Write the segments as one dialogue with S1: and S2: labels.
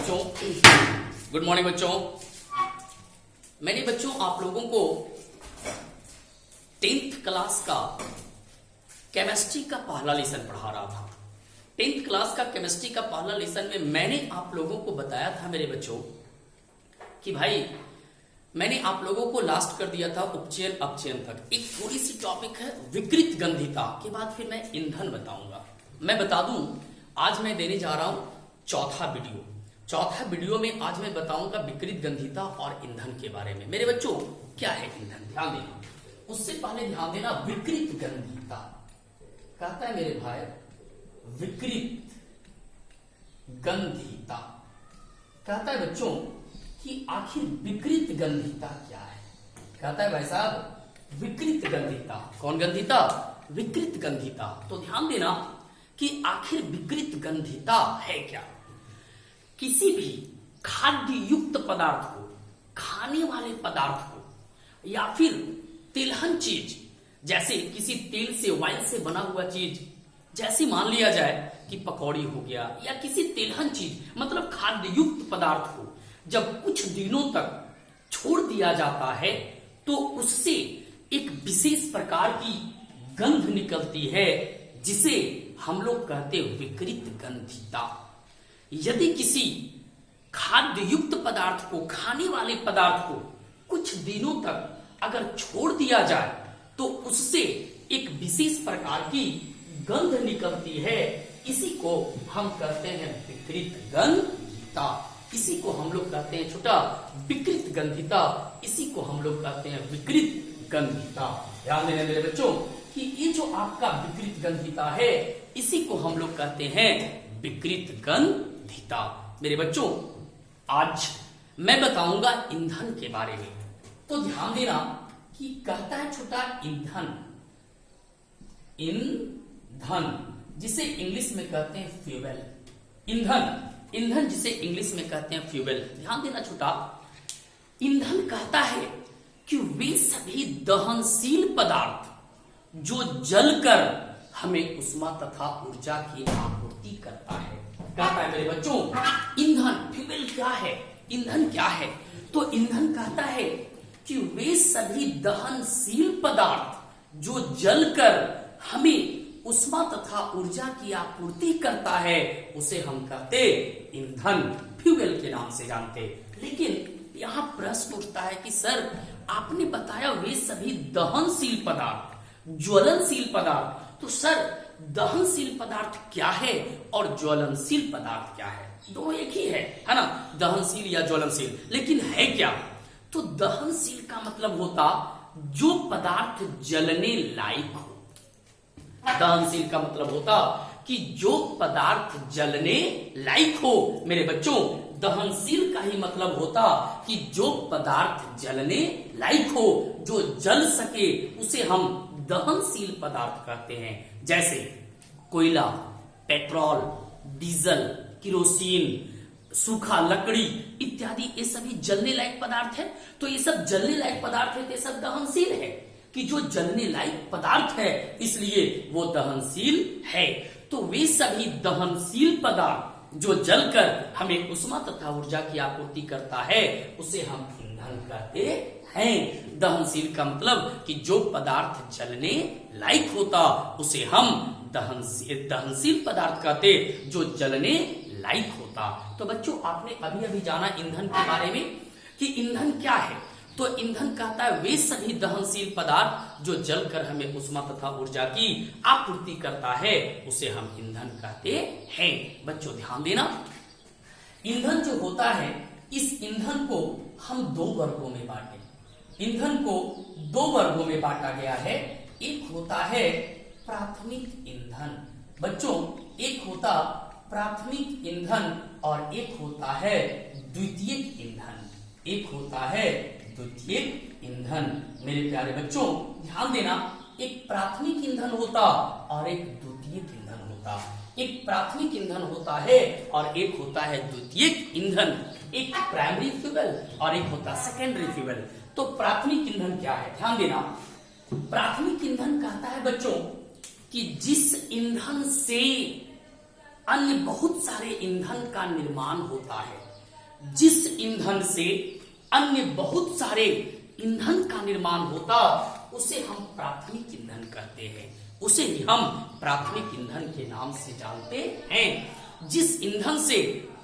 S1: बच्चों, good morning बच्चों। मैंने बच्चों आप लोगों को 10th क्लास का केमिस्ट्री का पहला लेसन पढ़ा रहा था। 10th क्लास का केमिस्ट्री का पहला लेसन में मैंने आप लोगों को बताया था मेरे बच्चों कि भाई मैंने आप लोगों को लास्ट कर दिया था उपचयन अपचयन तक। एक थोड़ी सी टॉपिक है विकृत गंधिता के बाद फिर मैं ईंधन बताऊंगा। मैं बता दूं आज मैं देने जा रहा हूं चौथा वीडियो में आज मैं बताऊंगा विकृत गंधिता और ईंधन के बारे में। मेरे बच्चों क्या है ईंधन, ध्यान देना। उससे पहले ध्यान देना विकृत गंधिता कहता है मेरे भाई, विकृत गंधिता कहता है बच्चों कि आखिर विकृत गंधिता क्या है। कहता है भाई साहब विकृत गंधिता, कौन गंधिता? विकृत गंधिता। तो ध्यान देना कि आखिर विकृत गंधिता है क्या। किसी भी खाद्य युक्त पदार्थ को, खाने वाले पदार्थ को या फिर तिलहन चीज, जैसे किसी तेल से ऑयल से बना हुआ चीज, जैसे मान लिया जाए कि पकौड़ी हो गया या किसी तिलहन चीज मतलब खाद्य युक्त पदार्थ को जब कुछ दिनों तक छोड़ दिया जाता है तो उससे एक विशेष प्रकार की गंध निकलती है जिसे हम लोग कहते हैं विकृत गंधिता। यदि किसी खाद्य युक्त पदार्थ को, खाने वाले पदार्थ को कुछ दिनों तक अगर छोड़ दिया जाए तो उससे एक विशेष प्रकार की गंध निकलती है। इसी को हम कहते हैं विकृत गंधिता। इसी को हम लोग कहते हैं छोटा विकृत गंधिता। इसी को हम लोग कहते हैं विकृत गंधिता। ध्यान देना मेरे बच्चों कि ये जो आपका विकृत गंधिता है इसी को हम लोग कहते हैं विकृत गंधिता। मेरे बच्चों आज मैं बताऊंगा ईंधन के बारे में। तो ध्यान देना कि कहता है छोटा ईंधन, ईंधन जिसे इंग्लिश में कहते हैं फ्यूल। ईंधन जिसे इंग्लिश में कहते हैं फ्यूल। ध्यान देना छोटा, ईंधन कहता है कि वे सभी दहनशील पदार्थ जो जलकर हमें उष्मा तथा ऊर्जा की आपूर्ति करता है। कहता है मेरे बच्चों ईंधन, फ्यूल क्या है, ईंधन क्या है? तो ईंधन कहता है कि वे सभी दहनशील पदार्थ जो जलकर हमें उष्मा तथा ऊर्जा की आपूर्ति करता है उसे हम कहते ईंधन, फ्यूल के नाम से जानते। लेकिन यहां प्रश्न उठता है कि सर आपने बताया वे सभी दहनशील पदार्थ, ज्वलनशील पदार्थ, तो सर दहनशील पदार्थ क्या है और ज्वलनशील पदार्थ क्या है? दो एक ही है ना, दहनशील या ज्वलनशील। लेकिन है क्या? तो दहनशील का मतलब होता जो पदार्थ जलने लायक हो। दहनशील का मतलब होता कि जो पदार्थ जलने लायक हो। मेरे बच्चों दहनशील का ही मतलब होता कि जो पदार्थ जलने लायक हो, जो जल सके उसे हम दहनशील पदार्थ कहते हैं। जैसे कोयला, पेट्रोल, डीजल, किरोसिन, सूखा लकड़ी इत्यादि ये सभी जलने लायक पदार्थ है। तो ये सब जलने लायक पदार्थ है, ये सब दहनशील है कि जो जलने लायक पदार्थ है इसलिए वो दहनशील है। तो वे सभी दहनशील पदार्थ जो जलकर हमें उष्मा तथा ऊर्जा की आपूर्ति करता है उसे हम ईंधन कहते हैं। दहनशील का मतलब कि जो पदार्थ जलने लायक होता उसे हम दहनशील पदार्थ कहते जो जलने लायक होता। तो बच्चों आपने अभी अभी जाना ईंधन के बारे में कि ईंधन क्या है। तो ईंधन कहता है वे सभी दहनशील पदार्थ जो जलकर हमें उष्मा तथा ऊर्जा की आपूर्ति करता है उसे हम ईंधन कहते हैं। बच्चों ध्यान देना, ईंधन जो होता है इस ईंधन को हम दो वर्गों में बांटे। ईंधन को दो वर्गों में बांटा गया है। एक होता है प्राथमिक ईंधन। बच्चों एक होता प्राथमिक ईंधन और एक होता है द्वितीयक ईंधन। एक होता है द्वितीयक ईंधन। मेरे प्यारे बच्चों ध्यान देना, एक प्राथमिक ईंधन होता और एक द्वितीयक ईंधन होता। एक प्राथमिक ईंधन होता है और एक होता है द्वितीयक ईंधन। एक प्राइमरी फ्यूल और एक होता सेकेंडरी फ्यूल। तो प्राथमिक ईंधन क्या है? ध्यान देना, प्राथमिक ईंधन कहता है बच्चों कि जिस ईंधन से अन्य बहुत सारे ईंधन का निर्माण होता है जिस ईंधन से अन्य बहुत सारे ईंधन का निर्माण होता उसे हम प्राथमिक ईंधन कहते हैं, उसे ही हम प्राथमिक ईंधन के नाम से जानते हैं। जिस ईंधन से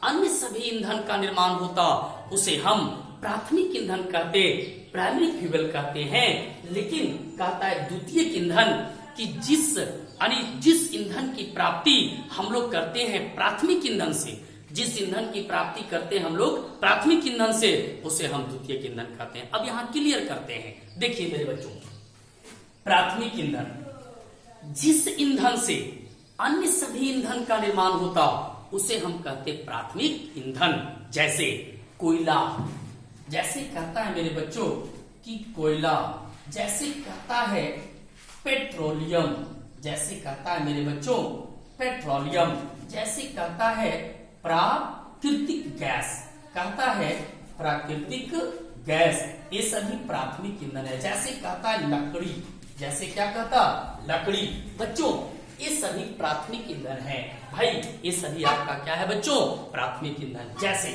S1: अन्य सभी ईंधन का निर्माण होता उसे हम प्राथमिक ईंधन कहते, प्राइमरी फ्यूल कहते हैं। लेकिन कहता है द्वितीयक ईंधन कि जिस ईंधन की प्राप्ति हम लोग करते हैं प्राथमिक ईंधन से, जिस ईंधन की प्राप्ति करते हैं हम लोग प्राथमिक ईंधन से, उसे हम द्वितीयक ईंधन कहते हैं। अब यहां क्लियर करते हैं, देखिए मेरे बच्चों, प्राथमिक ईंधन, जिस ईंधन से अन्य सभी ईंधन का निर्माण होता उसे हम कहते प्राथमिक ईंधन। जैसे कोयला, जैसे कहता है मेरे बच्चों कि कोयला, जैसे कहता है पेट्रोलियम, जैसे कहता है मेरे बच्चों पेट्रोलियम, जैसे कहता है प्राकृतिक गैस, कहता है प्राकृतिक गैस, ये सभी प्राथमिक ईंधन है। जैसे कहता है लकड़ी, जैसे क्या कहता लकड़ी, बच्चों ये सभी प्राथमिक ईंधन है। भाई ये सभी आपका क्या है बच्चों, प्राथमिक ईंधन। जैसे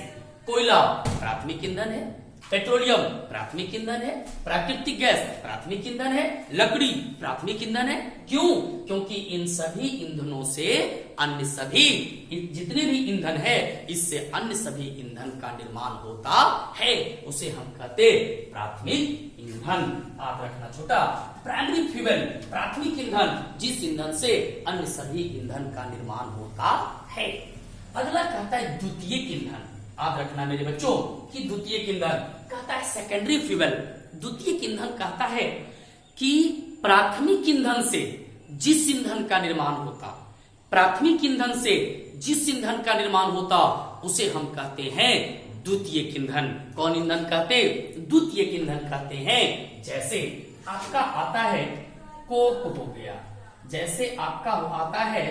S1: कोयला प्राथमिक ईंधन है, पेट्रोलियम प्राथमिक ईंधन है, प्राकृतिक गैस प्राथमिक ईंधन है, लकड़ी प्राथमिक ईंधन है। क्यों? क्योंकि इन सभी ईंधनों से अन्य सभी जितने भी ईंधन है इससे अन्य सभी ईंधन का निर्माण होता है, उसे हम कहते प्राथमिक ईंधन। आप रखना छोटा, प्राइमरी फ्यूल प्राथमिक ईंधन, जिस ईंधन से अन्य सभी ईंधन का निर्माण होता है। अगला कहता है द्वितीयक ईंधन। आप रखना मेरे बच्चों कि द्वितीयक ईंधन कहता है सेकेंडरी फ्यूल। द्वितीयक ईंधन कहता है कि प्राथमिक ईंधन से जिस ईंधन का निर्माण होता, प्राथमिक ईंधन से जिस ईंधन का निर्माण होता उसे हम कहते हैं द्वितीयक ईंधन। कौन ईंधन कहते? द्वितीयक ईंधन कहते हैं। जैसे आपका आता है कोक हो गया, जैसे आपका आता है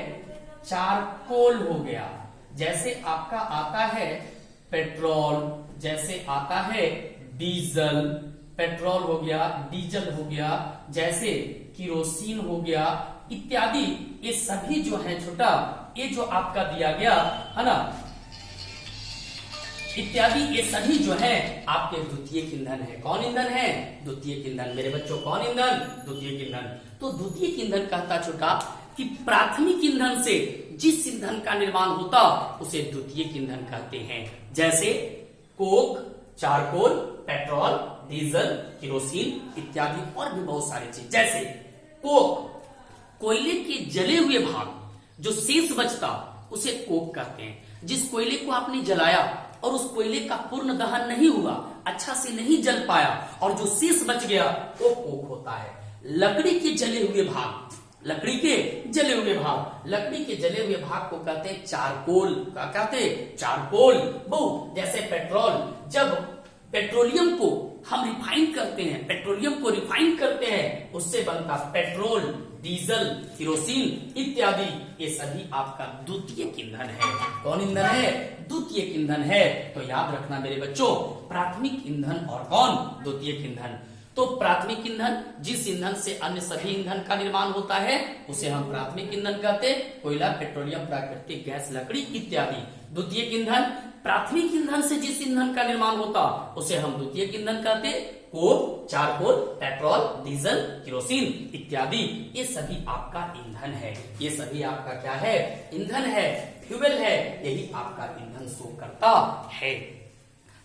S1: चारकोल हो गया, जैसे आपका आता है पेट्रोल, जैसे आता है डीजल, पेट्रोल हो गया, डीजल हो गया, जैसे किरोसिन हो गया इत्यादि। ये सभी जो है छोटा, ये जो आपका दिया गया है ना इत्यादि, ये सभी जो है आपके द्वितीयक ईंधन है। कौन ईंधन है? द्वितीयक ईंधन। मेरे बच्चों कौन ईंधन? द्वितीयक ईंधन। तो द्वितीयक ईंधन कहता छोटा कि प्राथमिक ईंधन से जिस ईंधन का निर्माण होता उसे द्वितीयक ईंधन कहते हैं। जैसे Coke, charcoal, petrol, diesel, kerosene इत्यादि और भी बहुत सारी चीज। जैसे कोक, कोयले के जले हुए भाग जो शेष बचता उसे कोक कहते हैं। जिस कोयले को आपने जलाया और उस कोयले का पूर्ण दहन नहीं हुआ, अच्छा से नहीं जल पाया और जो शेष बच गया वो कोक होता है। लकड़ी के जले हुए भाग, लकड़ी के जले हुए भाग, लकड़ी के जले हुए भाग को कहते हैं चारकोल। क्या कहते हैं? चारकोल। बहु जैसे पेट्रोल, जब पेट्रोलियम को हम रिफाइन करते हैं, पेट्रोलियम को रिफाइन करते हैं उससे बनता पेट्रोल, डीजल, किरोसिन इत्यादि। ये सभी आपका द्वितीयक ईंधन है। कौन ईंधन है? द्वितीयक ईंधन है। तो याद रखना मेरे बच्चों, प्राथमिक ईंधन और कौन? द्वितीयक ईंधन। तो प्राथमिक ईंधन जिस ईंधन से अन्य सभी ईंधन का निर्माण होता है उसे हम प्राथमिक ईंधन कहते हैं, कोयला, पेट्रोलियम, प्राकृतिक गैस, लकड़ी इत्यादि। द्वितीयक ईंधन प्राथमिक ईंधन से जिस ईंधन का निर्माण होता उसे हम द्वितीयक ईंधन कहते हैं, कोल, चारकोल, पेट्रोल, डीजल, किरोसिन इत्यादि। ये सभी आपका ईंधन है, ये सभी आपका क्या है? ईंधन है, फ्यूल है। यही आपका ईंधन शो करता है।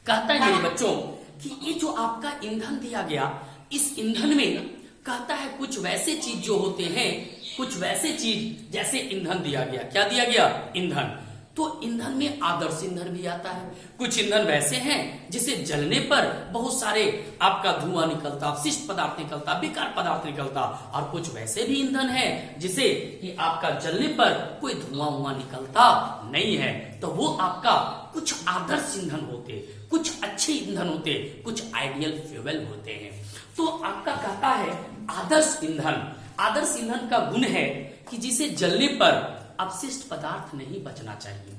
S1: कहता है मेरे बच्चों कि ये जो आपका ईंधन दिया गया, इस ईंधन में कहता है कुछ वैसे चीज जो होते हैं, कुछ वैसे चीज जैसे ईंधन दिया गया। क्या दिया गया? ईंधन। तो ईंधन में आदर्श ईंधन भी आता है। कुछ ईंधन वैसे हैं जिसे जलने पर बहुत सारे आपका धुआं निकलता, अवशिष्ट पदार्थ निकलता, बेकार पदार्थ निकलता, और कुछ वैसे भी ईंधन है जिसे कि आपका जलने पर कोई धुआं निकलता नहीं है। तो वो आपका कुछ आदर्श ईंधन होते, कुछ अच्छे ईंधन होते, कुछ आइडियल फ्यूल होते हैं। तो आपका कहता है आदर्श ईंधन। आदर्श ईंधन का गुण है कि जिसे जलने पर अपशिष्ट पदार्थ नहीं बचना चाहिए,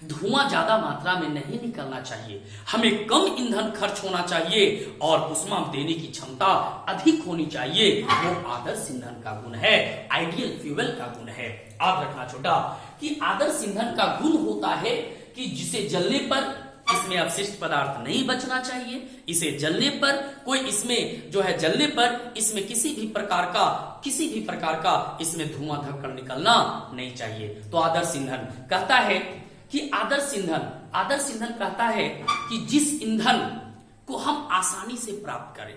S1: धुआं ज्यादा मात्रा में नहीं निकलना चाहिए, हमें कम ईंधन खर्च होना चाहिए और ऊष्मा देने की क्षमता अधिक होनी चाहिए। वो आदर्श ईंधन का गुण है, आइडियल फ्यूल का गुण है। आप रखना छोटा कि आदर्श ईंधन का गुण होता है कि जिसे जलने पर इस इसमें अपशिष्ट पदार्थ नहीं बचना चाहिए। इसे जलने पर कोई इसमें जो है जलने पर इसमें किसी भी प्रकार का इसमें धुआं धक्कड़ निकलना नहीं चाहिए। तो आदर्श ईंधन कहता है कि आदर्श ईंधन कहता है कि जिस ईंधन को हम आसानी से प्राप्त करें,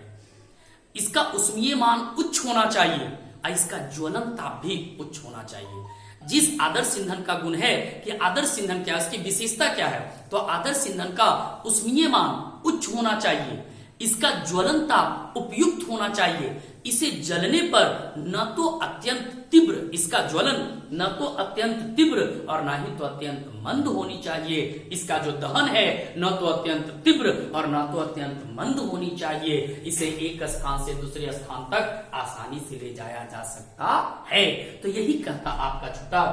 S1: इसका ऊष्मीय मान उच्च होना चाहिए और इसका ज्वलन ताप भी उच्च होना चाहिए। जिस आदर्श ईंधन का गुण है कि आदर्श ईंधन क्या है, उसकी विशेषता क्या है, तो आदर्श ईंधन का ऊष्मीय मान उच्च होना चाहिए, इसका ज्वलन ताप उपयुक्त होना चाहिए, इसे जलने पर न तो अत्यंत तीव्र, इसका ज्वलन न तो अत्यंत तीव्र और न ही तो अत्यंत मंद होनी चाहिए, इसका जो दहन है न तो अत्यंत तीव्र और न तो अत्यंत मंद होनी चाहिए, इसे एक स्थान से दूसरे स्थान तक आसानी से ले जाया जा सकता है। तो यही कहता आपका छोटा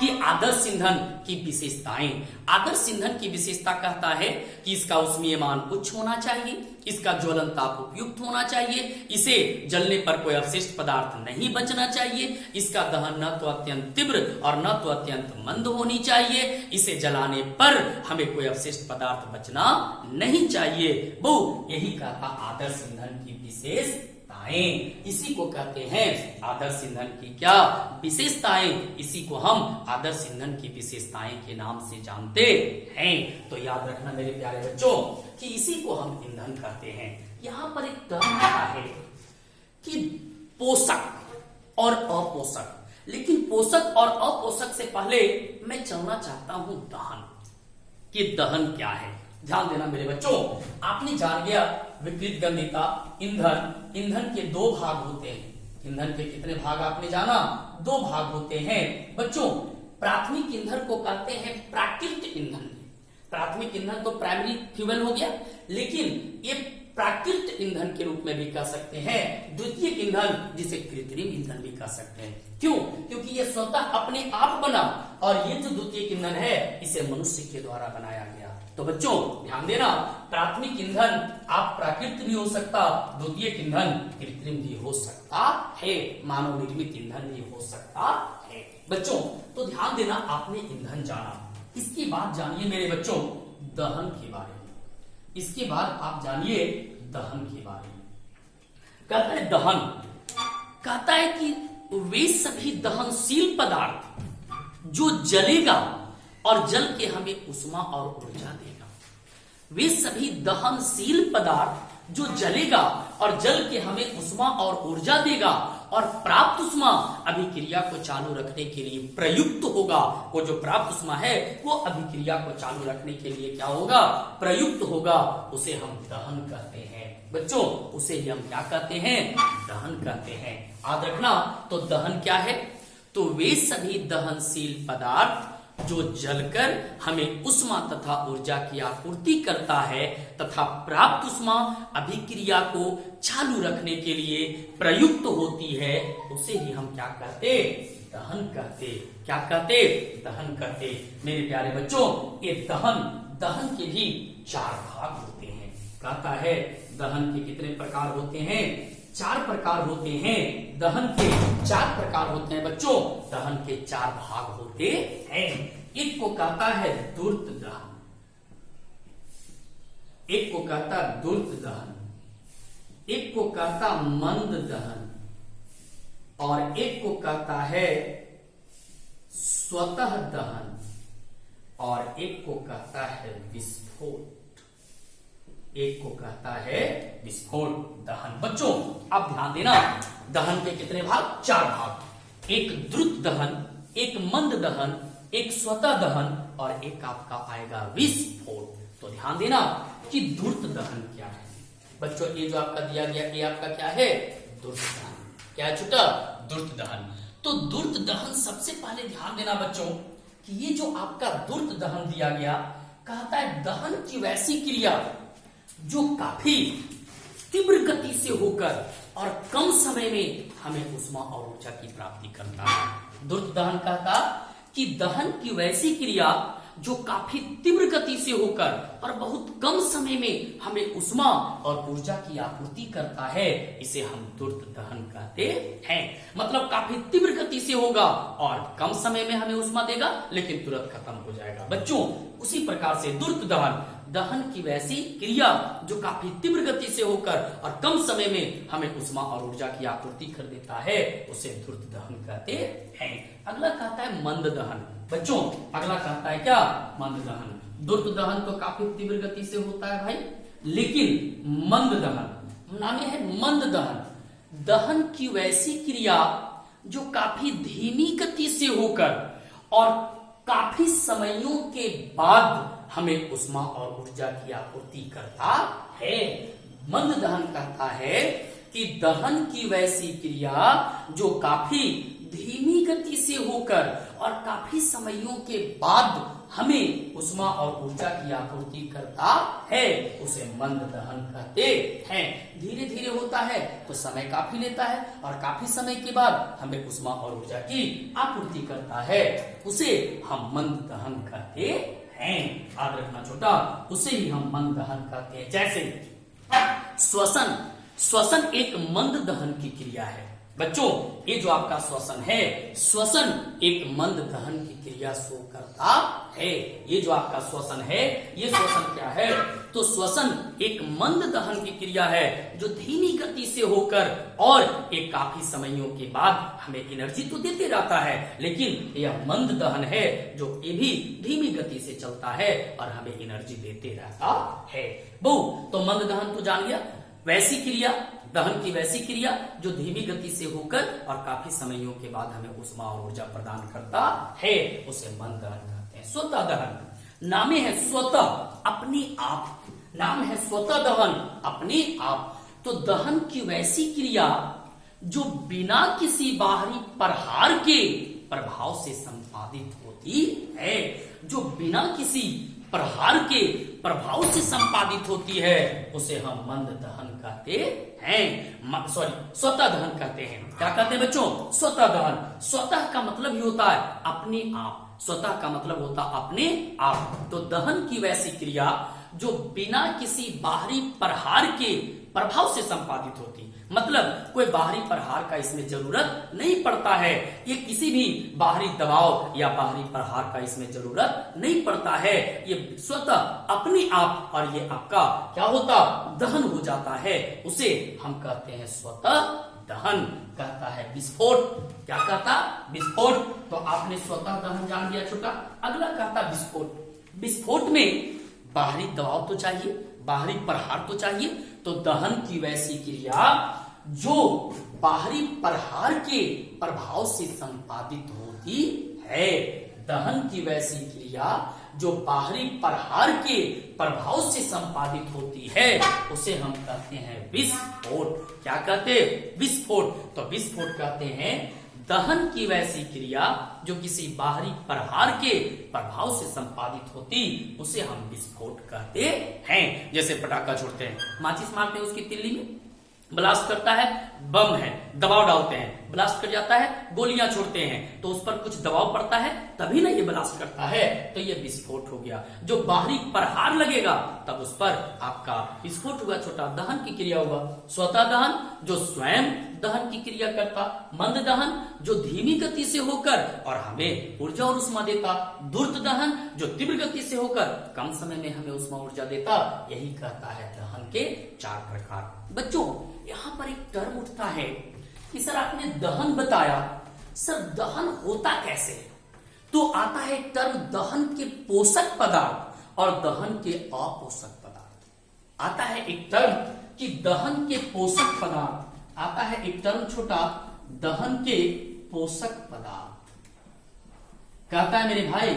S1: कि आदर्श ईंधन की विशेषताएं। आदर्श ईंधन की विशेषता कहता है कि इसका ऊष्मीय मान उच्च होना चाहिए, इसका ज्वलन ताप उपयुक्त होना चाहिए, इसे जलने पर कोई अपशिष्ट पदार्थ नहीं बचना चाहिए, इसका दहन न तो अत्यंत तीव्र और न तो अत्यंत मंद होनी चाहिए, इसे जलाने पर हमें कोई अपशिष्ट पदार्थ बचना नहीं चाहिए। वो यही कहता आदर्श ईंधन की विशेषताएं। इसी को कहते हैं आदर्श ईंधन की क्या विशेषताएं, इसी को हम आदर्श ईंधन की विशेषताएं के नाम से जानते हैं। तो याद रखना मेरे प्यारे बच्चों कि इसी को हम ईंधन कहते हैं। यहाँ पर एक टर्म आता है कि पोषक और अपोषक, लेकिन पोषक और अपोषक से पहले मैं चलना चाहता हूं दहन, कि दहन क्या है। ध्यान देना मेरे बच्चों, आपने जान गया विकृत गंधिता ईंधन, ईंधन के दो भाग होते हैं। ईंधन के कितने भाग आपने जाना, दो भाग होते हैं बच्चों। प्राथमिक ईंधन को कहते हैं प्राकृतिक ईंधन। प्राथमिक ईंधन तो प्राइमरी फ्यूल हो गया, लेकिन ये प्राकृतिक ईंधन के रूप में भी कह सकते हैं। द्वितीयक ईंधन जिसे कृत्रिम ईंधन भी कह सकते हैं। क्यों? क्योंकि ये स्वतः अपने आप बना और ये जो द्वितीयक ईंधन है इसे मनुष्य के द्वारा बनाया गया। तो बच्चों ध्यान देना, प्राथमिक ईंधन आप प्राकृतिक भी हो सकता, द्वितीयक ईंधन कृत्रिम भी हो सकता है, मानव निर्मित ईंधन भी हो सकता है। बच्चों तो ध्यान देना, आपने ईंधन जाना, इसके बाद जानिए मेरे बच्चों दहन के बारे में। इसके बाद आप जानिए दहन के बारे में। कहता है दहन, कहता है कि वे सभी दहनशील पदार्थ जो जलेगा और जल के हमें उष्मा और ऊर्जा देगा। वे सभी दहनशील पदार्थ जो जलेगा और जल के हमें उष्मा और ऊर्जा देगा और प्राप्त उष्मा अभिक्रिया को चालू रखने के लिए प्रयुक्त होगा। वो जो प्राप्त उष्मा है वो अभिक्रिया को चालू रखने के लिए क्या होगा, प्रयुक्त होगा, उसे हम दहन कहते हैं। बच्चों उसे ही हम क्या कहते हैं, दहन कहते हैं। याद रखना, तो दहन क्या है, तो वे सभी दहनशील पदार्थ जो जलकर हमें उष्मा तथा ऊर्जा की आपूर्ति करता है तथा प्राप्त उष्मा अभिक्रिया को चालू रखने के लिए प्रयुक्त होती है, उसे ही हम क्या कहते, दहन कहते। क्या कहते, दहन कहते। मेरे प्यारे बच्चों ये दहन के भी चार भाग होते हैं। कहता है दहन के कितने प्रकार होते हैं, चार प्रकार होते हैं। दहन के चार प्रकार होते हैं बच्चों, दहन के चार भाग होते हैं। एक को कहता है द्रुत दहन, एक को कहता द्रुत दहन, एक को कहता मंद दहन और एक को कहता है स्वतः दहन और एक को कहता है विस्फोट। एक को कहता है विस्फोट दहन। बच्चों अब ध्यान देना, दहन के कितने भाग, चार भाग। एक द्रुत दहन, एक मंद दहन, एक स्वतः दहन और एक आपका आएगा विस्फोट। तो ध्यान देना कि द्रुत दहन क्या है बच्चों। ये जो आपका दिया गया ये आपका क्या है, द्रुत दहन। क्या है छोटा, द्रुत दहन। तो द्रुत दहन सबसे पहले ध्यान देना बच्चों कि ये जो आपका द्रुत दहन दिया गया, कहता है दहन की वैसी क्रिया जो काफी तीव्र गति से होकर और कम समय में हमें उष्मा और ऊर्जा की प्राप्ति करता है। द्रुत दहन कहता कि दहन की वैसी क्रिया जो काफी तीव्र गति से होकर और बहुत कम समय में हमें उष्मा और ऊर्जा की आपूर्ति करता है, इसे हम द्रुत दहन कहते हैं। मतलब काफी तीव्र गति से होगा और कम समय में हमें उष्मा देगा लेकिन तुरंत खत्म हो जाएगा। बच्चों उसी प्रकार से द्रुत दहन, दहन की वैसी क्रिया जो काफी तीव्र गति से होकर और कम समय में हमें उष्मा और ऊर्जा की आपूर्ति कर देता है, उसे द्रुत दहन कहते हैं। अगला कहता है मंद दहन। बच्चों अगला कहता है क्या? मंद दहन। द्रुत दहन तो काफी तीव्र गति से होता है भाई, लेकिन मंद दहन नाम है मंद दहन, दहन की वैसी क्रिया जो काफी धीमी गति से होकर और काफी समयों के बाद हमें उष्मा और ऊर्जा की आपूर्ति करता है। मंद दहन कहता है कि दहन की वैसी क्रिया जो काफी धीमी गति से होकर और काफी समयों के बाद हमें उष्मा और ऊर्जा की आपूर्ति करता है, उसे मंद दहन कहते हैं। धीरे धीरे होता है तो समय काफी लेता है और काफी समय के बाद हमें उष्मा और ऊर्जा की आपूर्ति करता है, उसे हम मंद दहन कहते हैं। याद रखना छोटा, उसे ही हम मंद दहन कहते हैं। जैसे श्वसन, श्वसन एक मंद दहन की क्रिया है। बच्चों ये जो आपका श्वसन है, श्वसन एक मंद दहन की क्रिया शो करता है। ये जो आपका श्वसन है, ये श्वसन क्या है? तो श्वसन एक मंद दहन की क्रिया है जो धीमी गति से होकर और एक काफी समयों के बाद हमें एनर्जी तो देते रहता है, लेकिन यह मंद दहन है जो ये भी धीमी गति से चलता है और हमें एनर्जी देते रहता है। तो मंद दहन तो जान गया, वैसी क्रिया, दहन की वैसी क्रिया जो धीमी गति से होकर और काफी समयों के बाद हमें उष्मा और ऊर्जा प्रदान करता है, उसे मंद दहन कहते हैं। स्वतः दहन नामे है स्वतः, अपने आप, नाम है स्वतः दहन, अपने आप। तो दहन की वैसी क्रिया जो बिना किसी बाहरी प्रहार के प्रभाव से संपादित होती है, जो बिना किसी प्रहार के प्रभाव से संपादित होती है, उसे हम मंद दहन कहते हैं। सॉरी, स्वतः दहन कहते हैं। क्या कहते हैं बच्चों? स्वतः दहन। स्वतः का मतलब ही होता है अपने आप, स्वतः का मतलब होता अपने आप। तो दहन की वैसी क्रिया जो बिना किसी बाहरी प्रहार के प्रभाव से संपादित होती, मतलब कोई बाहरी प्रहार का इसमें जरूरत नहीं पड़ता है, ये किसी भी बाहरी दबाव या बाहरी प्रहार का इसमें जरूरत नहीं पड़ता है, ये स्वतः अपने आप और ये आपका क्या होता? दहन हो जाता है, उसे हम कहते हैं स्वतः दहन। कहता है विस्फोट। क्या कहता? विस्फोट। तो आपने स्वतः दहन जान लिया छोटा। अगला कहता विस्फोट। विस्फोट में बाहरी दबाव तो चाहिए, बाहरी प्रहार तो चाहिए, तो दहन की वैसी क्रिया जो बाहरी प्रहार के प्रभाव से संपादित होती है, दहन की वैसी क्रिया जो बाहरी प्रहार के प्रभाव से संपादित होती है, उसे हम कहते हैं विस्फोट। क्या कहते? विस्फोट। तो विस्फोट कहते हैं दहन की वैसी क्रिया जो किसी बाहरी प्रहार के प्रभाव से संपादित होती, उसे हम विस्फोट कहते हैं। जैसे पटाखा छोड़ते हैं, माचिस मारते हैं, उसकी तिल्ली में ब्लास्ट करता है, बम है, दबाव डालते हैं, ब्लास्ट कर जाता है, गोलियां छोड़ते हैं तो उस पर कुछ दबाव पड़ता है तभी ना ये ब्लास्ट करता है, तो ये विस्फोट हो गया। जो बाहरी प्रहार लगेगा तब उस पर आपका विस्फोट हुआ, छोटा दहन की क्रिया हुआ। स्वतः दहन जो स्वयं दहन की क्रिया करता, मंद दहन जो धीमी गति से होकर और हमें ऊर्जा और उष्मा देता, द्रुत दहन जो तीव्र गति से होकर कम समय में हमें उष्मा ऊर्जा देता। यही कहता है दहन के 4 प्रकार। बच्चों यहाँ पर एक टर्म उठता है कि सर आपने दहन बताया, सर दहन होता कैसे? तो आता है टर्म दहन के पोषक पदार्थ और दहन के अपोषक पदार्थ। आता है एक टर्म कि दहन के पोषक पदार्थ, आता है एक टर्म छोटा दहन के पोषक पदार्थ। कहता है मेरे भाई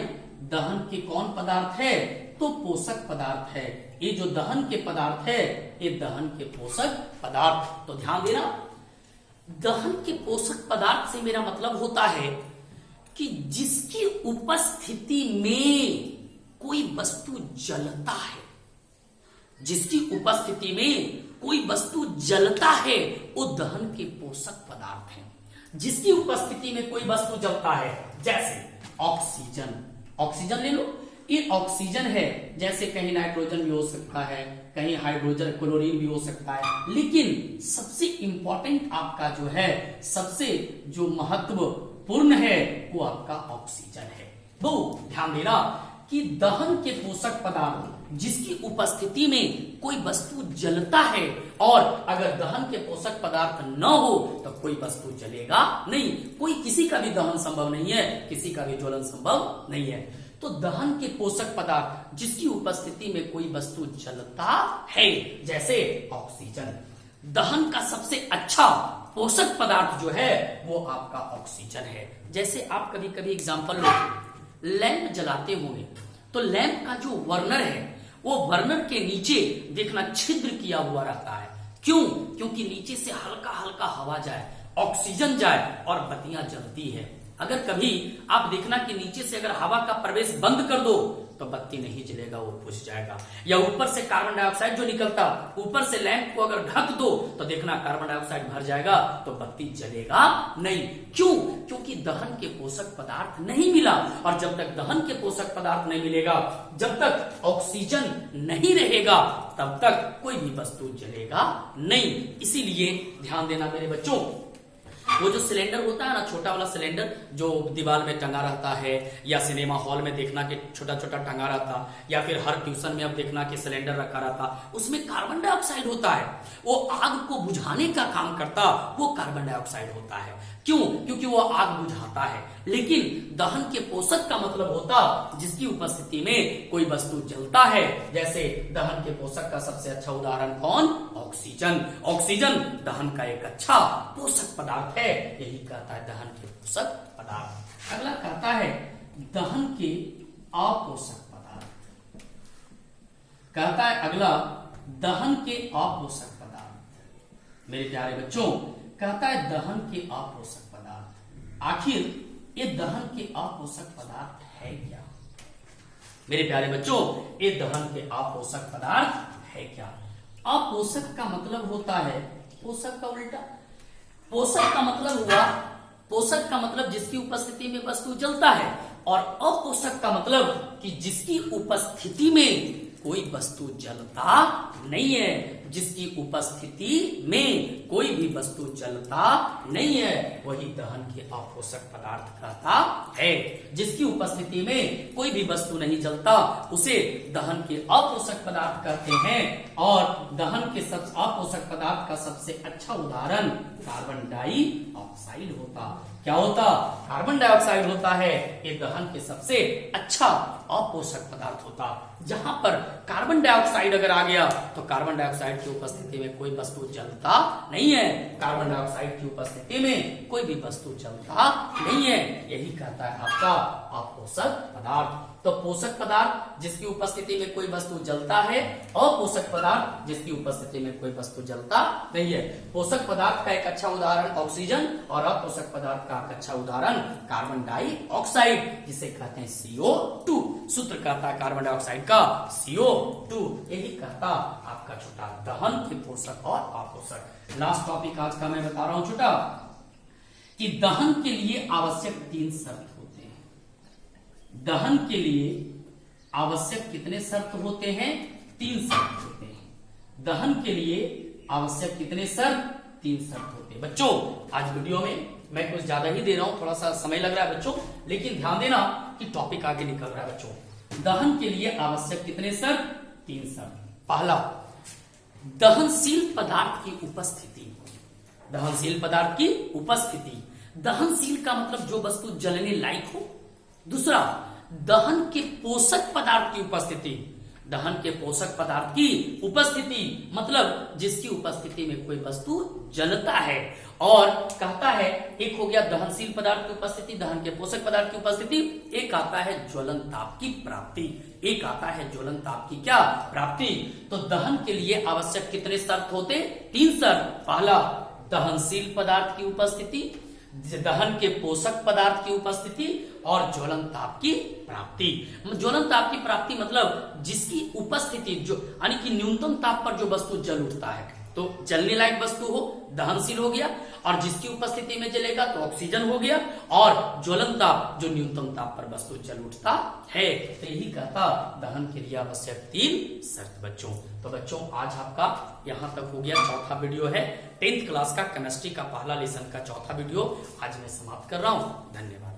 S1: दहन के कौन पदार्थ है? तो पोषक पदार्थ है। ये जो दहन के पदार्थ है ये दहन के पोषक पदार्थ। तो ध्यान देना, दहन के पोषक पदार्थ से मेरा मतलब होता है कि जिसकी उपस्थिति में कोई वस्तु जलता है, जिसकी उपस्थिति में कोई वस्तु जलता है वो दहन के पोषक पदार्थ है। जिसकी उपस्थिति में कोई वस्तु जलता है, जैसे ऑक्सीजन, ऑक्सीजन ले लो, ये ऑक्सीजन है, जैसे कहीं नाइट्रोजन भी हो सकता है, कहीं हाइड्रोजन क्लोरीन भी हो सकता है, लेकिन सबसे इंपॉर्टेंट आपका जो है, सबसे जो महत्वपूर्ण है वो आपका ऑक्सीजन है। वो ध्यान देना कि कि दहन के पोषक पदार्थ जिसकी उपस्थिति में कोई वस्तु जलता है, और अगर दहन के पोषक पदार्थ न हो तो कोई वस्तु जलेगा नहीं। कोई किसी का भी दहन संभव नहीं है, किसी का भी ज्वलन संभव नहीं है। तो दहन के पोषक पदार्थ जिसकी उपस्थिति में कोई वस्तु जलता है, जैसे ऑक्सीजन। दहन का सबसे अच्छा पोषक पदार्थ जो है वो आपका ऑक्सीजन है। जैसे आप कभी कभी एग्जाम्पल लो, लैंप जलाते होंगे तो लैंप का जो बर्नर है वो बर्नर के नीचे देखना छिद्र किया हुआ रहता है। क्यों? क्योंकि नीचे से हल्का हल्का हवा जाए, ऑक्सीजन जाए और बत्तियां जलती है। अगर कभी आप देखना कि नीचे से अगर हवा का प्रवेश बंद कर दो तो बत्ती नहीं जलेगा, वो बुझ जाएगा। या ऊपर से कार्बन डाइऑक्साइड जो निकलता, ऊपर से लैंप को अगर ढक दो तो देखना कार्बन डाइऑक्साइड भर जाएगा तो बत्ती जलेगा नहीं। क्यों? क्योंकि दहन के पोषक पदार्थ नहीं मिला, और जब तक दहन के पोषक पदार्थ नहीं मिलेगा, जब तक ऑक्सीजन नहीं रहेगा, तब तक कोई भी वस्तु जलेगा नहीं। इसीलिए ध्यान देना मेरे बच्चों, वो जो सिलेंडर होता है ना, छोटा वाला सिलेंडर जो दीवार में टंगा रहता है, या सिनेमा हॉल में देखना कि छोटा छोटा टंगा रहता, या फिर हर ट्यूशन में अब देखना कि सिलेंडर रखा रहता, उसमें कार्बन डाइऑक्साइड होता है। वो आग को बुझाने का काम करता, वो कार्बन डाइऑक्साइड होता है। क्यों? क्योंकि वो आग बुझाता है। लेकिन दहन के पोषक का मतलब होता जिसकी उपस्थिति में कोई वस्तु जलता है। जैसे दहन के पोषक का सबसे अच्छा उदाहरण कौन? ऑक्सीजन। ऑक्सीजन दहन का एक अच्छा पोषक पदार्थ है, यही कहता है दहन के पोषक पदार्थ। अगला कहता है दहन के अपोषक पदार्थ। कहता है अगला दहन के अपोषक पदार्थ। मेरे प्यारे बच्चों, कहता है दहन के अपोषक पदार्थ। आखिर ये दहन के अपोषक पदार्थ है क्या? मेरे प्यारे बच्चों, ये दहन के अपोषक पदार्थ है क्या? अपोषक का मतलब होता है पोषक का उल्टा। पोषक का मतलब हुआ, पोषक का मतलब जिसकी उपस्थिति में वस्तु जलता है, और अपोषक का मतलब कि जिसकी उपस्थिति में कोई वस्तु जलता नहीं है। जिसकी उपस्थिति में कोई भी वस्तु जलता नहीं है, वही दहन के अपोषक पदार्थ कहता है। जिसकी उपस्थिति में कोई भी वस्तु नहीं जलता उसे दहन के अपोषक पदार्थ कहते हैं। और दहन के अपोषक पदार्थ का सबसे अच्छा उदाहरण कार्बन डाइऑक्साइड होता। क्या होता? कार्बन डाइऑक्साइड होता है। ये दहन के सबसे अच्छा अपोषक पदार्थ होता। जहां पर कार्बन डाइऑक्साइड अगर आ गया तो कार्बन डाइऑक्साइड की उपस्थिति में कोई वस्तु जलता नहीं है। कार्बन डाइऑक्साइड की उपस्थिति में कोई भी वस्तु जलता नहीं है, यही कहता है आपका अपोषक पदार्थ। तो पोषक पदार्थ जिसकी उपस्थिति में कोई वस्तु जलता है, अपोषक पदार्थ जिसकी उपस्थिति में कोई वस्तु जलता नहीं है। पोषक पदार्थ का एक अच्छा उदाहरण ऑक्सीजन, और अपोषक पदार्थ का एक अच्छा उदाहरण कार्बन डाइऑक्साइड, जिसे कहते हैं CO2। सूत्र कहता है कार्बन डाइऑक्साइड का CO2। यही कहता आपका छोटा दहन के पोषक और अपोषक। लास्ट टॉपिक आज का मैं बता रहा हूं छोटा, कि दहन के लिए आवश्यक 3 शर्त होते हैं। दहन के लिए आवश्यक कितने शर्त होते हैं? 3 शर्त होते हैं। दहन के लिए आवश्यक कितने शर्त? 3 शर्त होते हैं। बच्चों आज वीडियो में मैं कुछ ज्यादा ही दे रहा हूं, थोड़ा सा समय लग रहा है बच्चों, लेकिन ध्यान देना कि टॉपिक आगे निकल रहा है बच्चों। दहन के लिए आवश्यक कितने शर्त? 3 शर्त। पहला, दहनशील पदार्थ की उपस्थिति। दहनशील पदार्थ की उपस्थिति। दहनशील का मतलब जो वस्तु जलने लायक हो। दूसरा, दहन के पोषक पदार्थ की उपस्थिति। दहन के पोषक पदार्थ की उपस्थिति मतलब जिसकी उपस्थिति में कोई वस्तु जलता है। और कहता है एक हो गया दहनशील पदार्थ की उपस्थिति, दहन के पोषक पदार्थ की उपस्थिति। एक आता है ज्वलन ताप की प्राप्ति। एक आता है ज्वलन ताप की क्या? प्राप्ति। तो दहन के लिए आवश्यक कितने शर्त होते? 3 शर्त। पहला, दहनशील पदार्थ की उपस्थिति, दहन के पोषक पदार्थ की उपस्थिति, और ज्वलन ताप की प्राप्ति। ज्वलन ताप की प्राप्ति मतलब जिसकी उपस्थिति जो यानी कि न्यूनतम ताप पर जो वस्तु जल उठता है, तो जलने लायक वस्तु हो, दहनशील हो गया, और जिसकी उपस्थिति में जलेगा तो ऑक्सीजन हो गया, और ज्वलन ताप जो न्यूनतम ताप पर वस्तु जल उठता है। तो यही कहता दहन के लिए आवश्यक 3 शर्त बच्चों। तो बच्चों आज आपका यहां तक हो गया, चौथा वीडियो है 10th क्लास का केमिस्ट्री का पहला लेसन का चौथा वीडियो आज मैं समाप्त कर रहा हूं। धन्यवाद।